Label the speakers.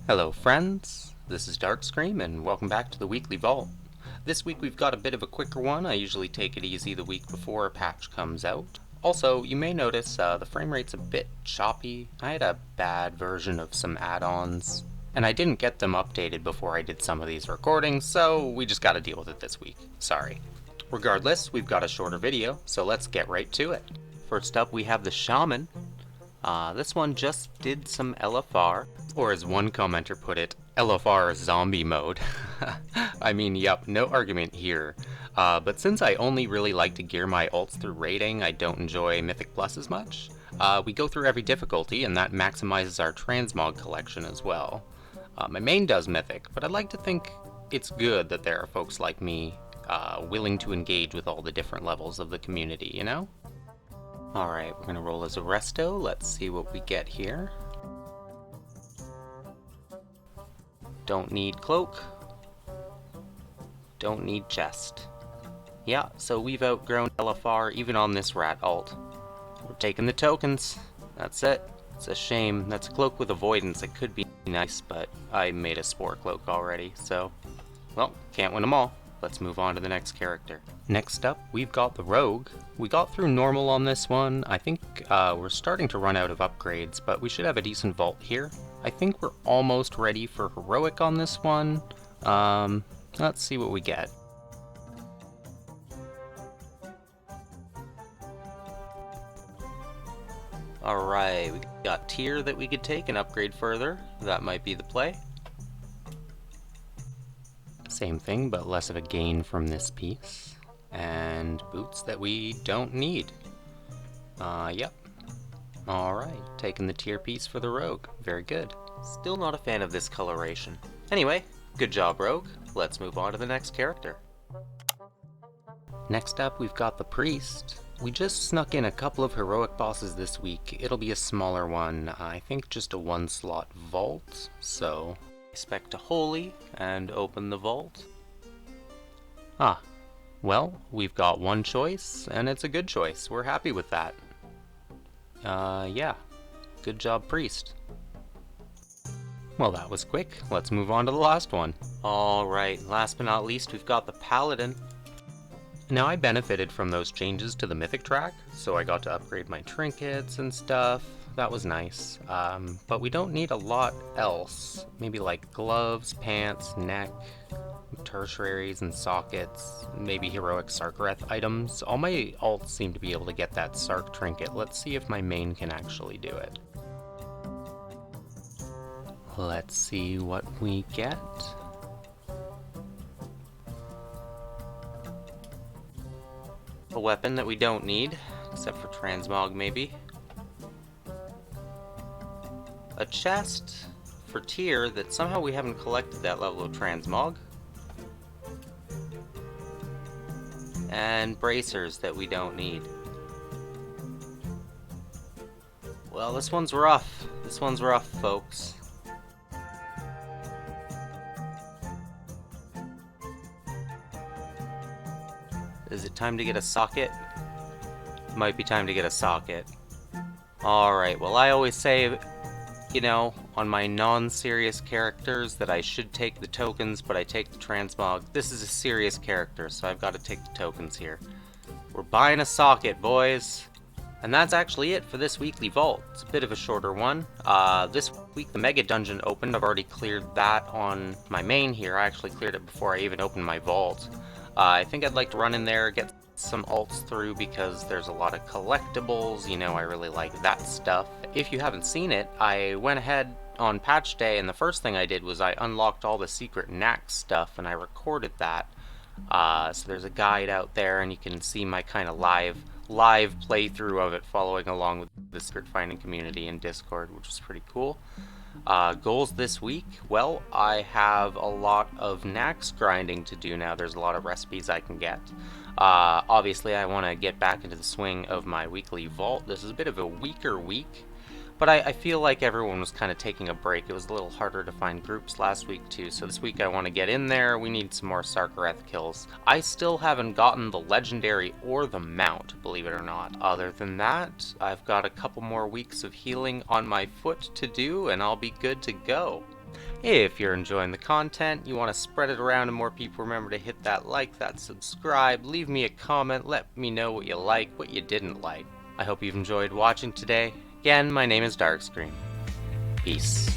Speaker 1: Hello friends, this is Darkscream and welcome back to the Weekly Vault. This week we've got a bit of a quicker one. I usually take it easy the week before a patch comes out. Also, you may notice the frame rate's a bit choppy. I had a bad version of some add-ons, and I didn't get them updated before I did some of these recordings, so we just gotta deal with it this week. Sorry. Regardless, we've got a shorter video, so let's get right to it. First up we have the Shaman. This one just did some LFR, or as one commenter put it, LFR zombie mode. I mean, yep, no argument here. But since I only really like to gear my ults through raiding, I don't enjoy Mythic Plus as much. We go through every difficulty, and that maximizes our transmog collection as well. My main does Mythic, but I'd like to think it's good that there are folks like me willing to engage with all the different levels of the community, you know? Alright, we're gonna roll as a resto. Let's see what we get here. Don't need cloak. Don't need chest. Yeah, so we've outgrown LFR even on this rat alt. We're taking the tokens. That's it. It's a shame. That's a cloak with avoidance. It could be nice, but I made a spore cloak already, so... well, can't win them all. Let's move on to the next character. Next up, we've got the Rogue. We got through normal on this one. I think we're starting to run out of upgrades, but we should have a decent vault here. I think we're almost ready for Heroic on this one. Let's see what we get. Alright, we got tier that we could take and upgrade further. That might be the play. Same thing, but less of a gain from this piece. And boots that we don't need. Yep. Alright, taking the tier piece for the Rogue. Very good. Still not a fan of this coloration. Anyway, good job, Rogue. Let's move on to the next character. Next up, we've got the Priest. We just snuck in a couple of heroic bosses this week. It'll be a smaller one. I think just a one-slot vault, so... expect a holy and open the vault. Ah, well, we've got one choice, and it's a good choice. We're happy with that. Yeah. Good job, Priest. Well, that was quick. Let's move on to the last one. Alright, last but not least, we've got the Paladin. Now, I benefited from those changes to the Mythic track, so I got to upgrade my trinkets and stuff. That was nice. But we don't need a lot else. Maybe like gloves, pants, neck, tertiaries and sockets, maybe heroic Sarkareth items. All my alts seem to be able to get that Sark trinket. Let's see if my main can actually do it. Let's see what we get. A weapon that we don't need, except for transmog maybe. A chest for tier that somehow we haven't collected that level of transmog. And bracers that we don't need. Well, this one's rough. This one's rough, folks. Is it time to get a socket? Might be time to get a socket. Alright, well I always say, you know, on my non-serious characters that I should take the tokens, but I take the transmog. This is a serious character, so I've got to take the tokens here. We're buying a socket, boys! And that's actually it for this weekly vault. It's a bit of a shorter one. This week the Mega Dungeon opened. I've already cleared that on my main here. I actually cleared it before I even opened my vault. I think I'd like to run in there, get some alts through because there's a lot of collectibles, you know, I really like that stuff. If you haven't seen it, I went ahead on patch day and the first thing I did was I unlocked all the secret knack stuff and I recorded that. So there's a guide out there and you can see my kind of live playthrough of it following along with the secret finding community in Discord, which is pretty cool. Goals this week? Well, I have a lot of knacks grinding to do now. There's a lot of recipes I can get. Obviously, I want to get back into the swing of my weekly vault. This is a bit of a weaker week, but I feel like everyone was kind of taking a break. It was a little harder to find groups last week too, so this week I want to get in there. We need some more Sarkareth kills. I still haven't gotten the legendary or the mount, believe it or not. Other than that, I've got a couple more weeks of healing on my foot to do, and I'll be good to go. If you're enjoying the content, you want to spread it around and more people, remember to hit that like, that subscribe, leave me a comment, let me know what you like, what you didn't like. I hope you've enjoyed watching today. Again, my name is Darkscream. Peace.